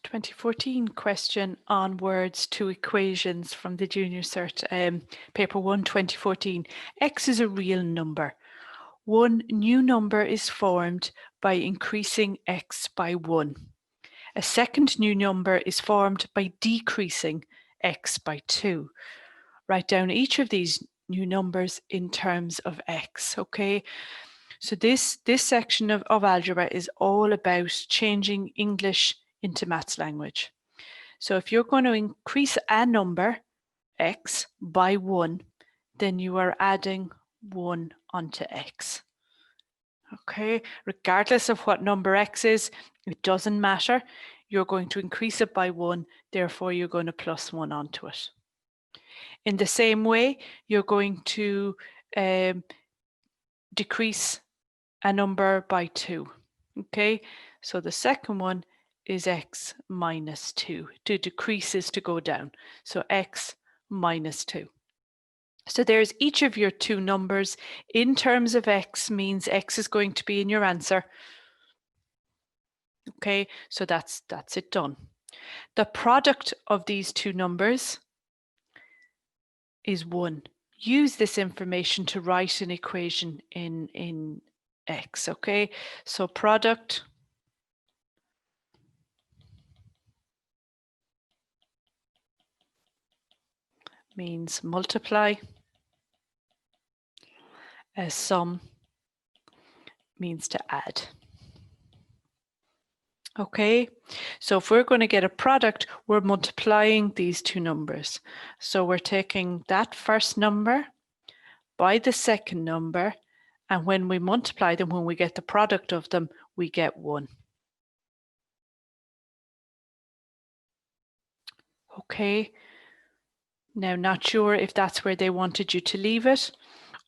2014 question on words to equations from the Junior Cert, paper 1, 2014. X is a real number. One new number is formed by increasing x by 1. A second new number is formed by decreasing x by 2. Write down each of these new numbers in terms of x, okay? So this section of algebra is all about changing English into maths language. So if you're going to increase a number, x, by 1, then you are adding 1 onto x. Okay, regardless of what number x is, it doesn't matter. You're going to increase it by 1, therefore you're going to plus 1 onto it. In the same way, you're going to decrease a number by 2. Okay, so the second one is x minus 2. To decrease is to go down. So x minus 2. So there's each of your two numbers. In terms of x means x is going to be in your answer. Okay, so that's it done. The product of these two numbers is 1. Use this information to write an equation in x, okay? So product means multiply. A sum means to add. Okay, so if we're going to get a product, we're multiplying these two numbers. So we're taking that first number by the second number, and when we multiply them, when we get the product of them, we get 1. Okay, now not sure if that's where they wanted you to leave it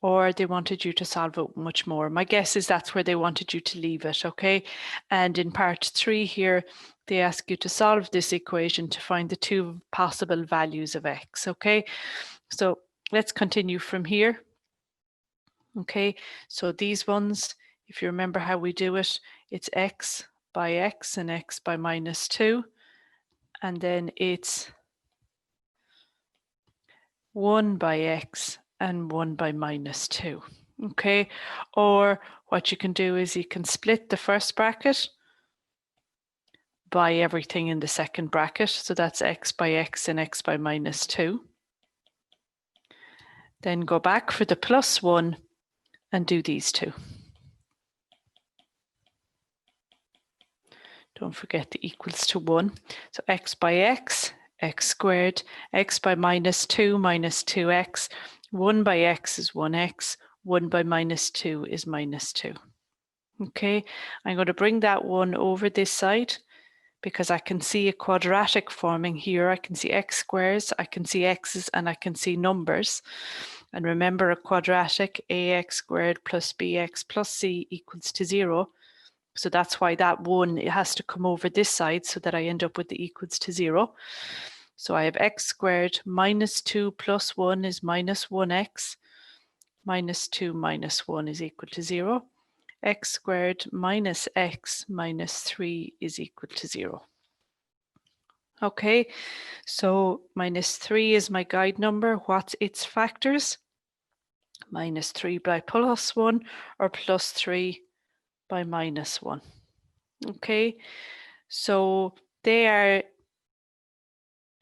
or they wanted you to solve it much more. My guess is that's where they wanted you to leave it, okay? And in part 3 here, they ask you to solve this equation to find the two possible values of x, okay? So let's continue from here. Okay, so these ones, if you remember how we do it, it's x by x and x by minus 2. And then it's 1 by x and 1 by minus 2. Okay, or what you can do is you can split the first bracket by everything in the second bracket. So that's x by x and x by minus 2. Then go back for the plus 1 and do these two. Don't forget the equals to 1. So x by x, x squared, x by minus 2, minus 2x, 1 by x is 1x, 1 by minus 2 is minus 2. Okay, I'm going to bring that 1 over this side because I can see a quadratic forming here. I can see x squares, I can see x's, and I can see numbers. And remember, a quadratic, ax squared plus bx plus c equals to 0. So that's why that 1, it has to come over this side so that I end up with the equals to 0. So I have x squared minus 2 plus 1 is minus 1x. Minus 2 minus 1 is equal to 0. X squared minus x minus 3 is equal to 0. Okay, so minus 3 is my guide number. What's its factors? Minus 3 by plus 1 or plus 3 by minus 1. Okay, so they are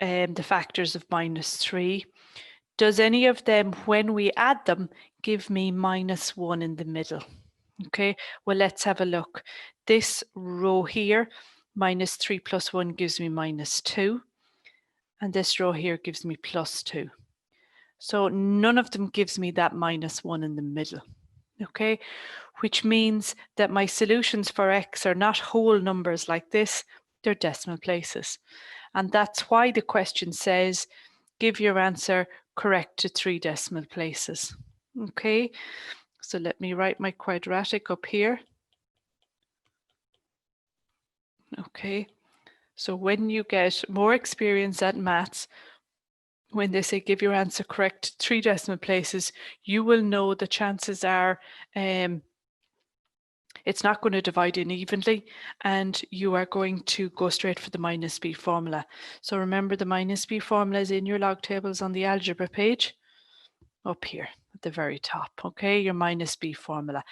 the factors of minus 3. Does any of them, when we add them, give me minus 1 in the middle? Okay, well, let's have a look. This row here, minus 3 plus 1 gives me minus 2. And this row here gives me plus 2. So none of them gives me that minus 1 in the middle. Okay, which means that my solutions for x are not whole numbers like this, they're decimal places. And that's why the question says, give your answer correct to 3 decimal places. Okay, so let me write my quadratic up here. Okay, so when you get more experience at maths, when they say give your answer correct to 3 decimal places, you will know the chances are It's not going to divide in evenly, and you are going to go straight for the minus b formula. So remember, the minus b formula is in your log tables on the algebra page up here at the very top. Okay, your minus b formula.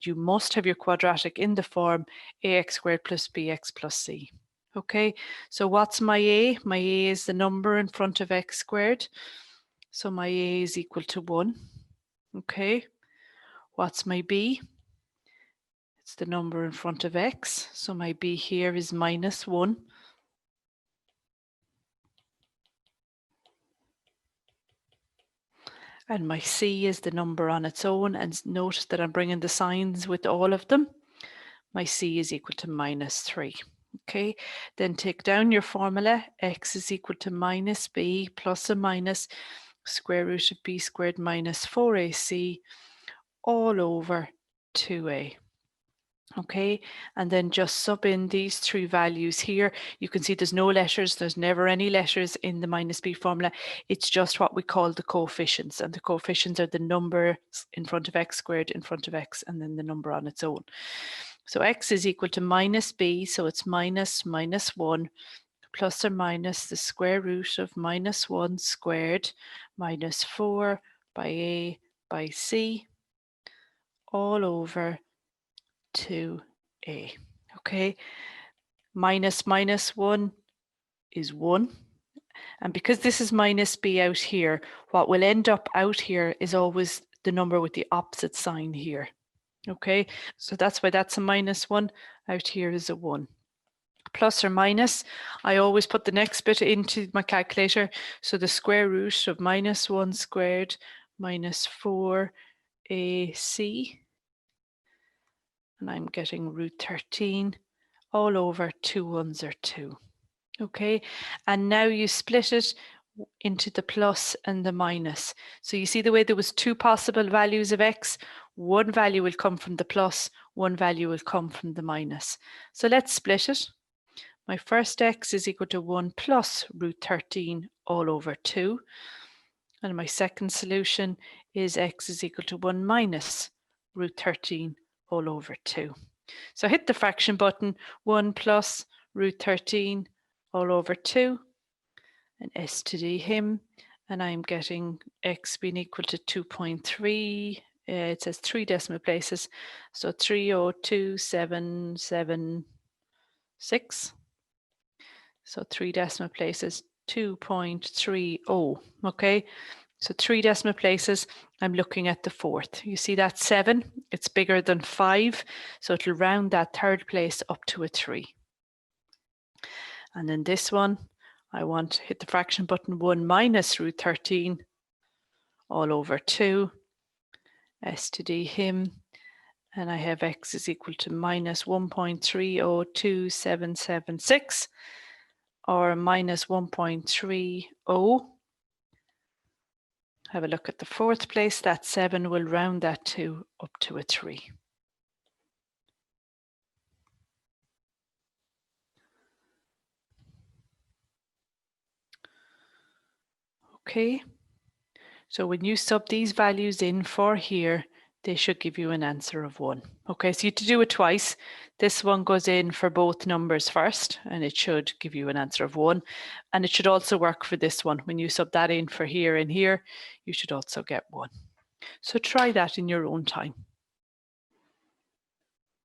You must have your quadratic in the form ax squared plus bx plus c. Okay, so what's my a? My a is the number in front of x squared. So my a is equal to 1. Okay, what's my b? It's the number in front of x. So my b here is minus 1. And my c is the number on its own. And note that I'm bringing the signs with all of them. My c is equal to minus 3. Okay, then take down your formula. X is equal to minus b plus or minus square root of b squared minus 4ac all over 2a. Okay, and then just sub in these three values here. You can see there's no letters. There's never any letters in the minus b formula. It's just what we call the coefficients, and the coefficients are the numbers in front of x squared, in front of x, and then the number on its own. So x is equal to minus b, so it's minus 1 plus or minus the square root of minus 1 squared minus 4 by a by c all over 2a. Okay, minus 1 is 1. And because this is minus b out here, what will end up out here is always the number with the opposite sign here. Okay, so that's why that's a minus 1. Out here is a 1. Plus or minus, I always put the next bit into my calculator. So the square root of minus 1 squared minus 4ac, and I'm getting root 13 all over 2 1s are 2. Okay, and now you split it into the plus and the minus. So you see the way there was two possible values of x. One value will come from the plus, one value will come from the minus. So let's split it. My first x is equal to 1 plus root 13 all over 2. And my second solution is x is equal to 1 minus root 13 all over 2. So hit the fraction button, 1 plus root 13 all over 2, and s to d him, and I'm getting x being equal to 2.3. It says 3 decimal places, so 3027776. So 3 decimal places, 2.30. Okay, so 3 decimal places. I'm looking at the fourth. You see that 7? It's bigger than 5, so it'll round that third place up to a 3. And then this one, I want to hit the fraction button, 1 minus root 13 all over 2, s to d him, and I have x is equal to minus 1.302776, or minus 1.30. Have a look at the fourth place. That 7 will round that to up to a 3. Okay, so when you sub these values in for here, they should give you an answer of 1. Okay, so you have to do it twice. This one goes in for both numbers first, and it should give you an answer of 1. And it should also work for this one. When you sub that in for here and here, you should also get 1. So try that in your own time.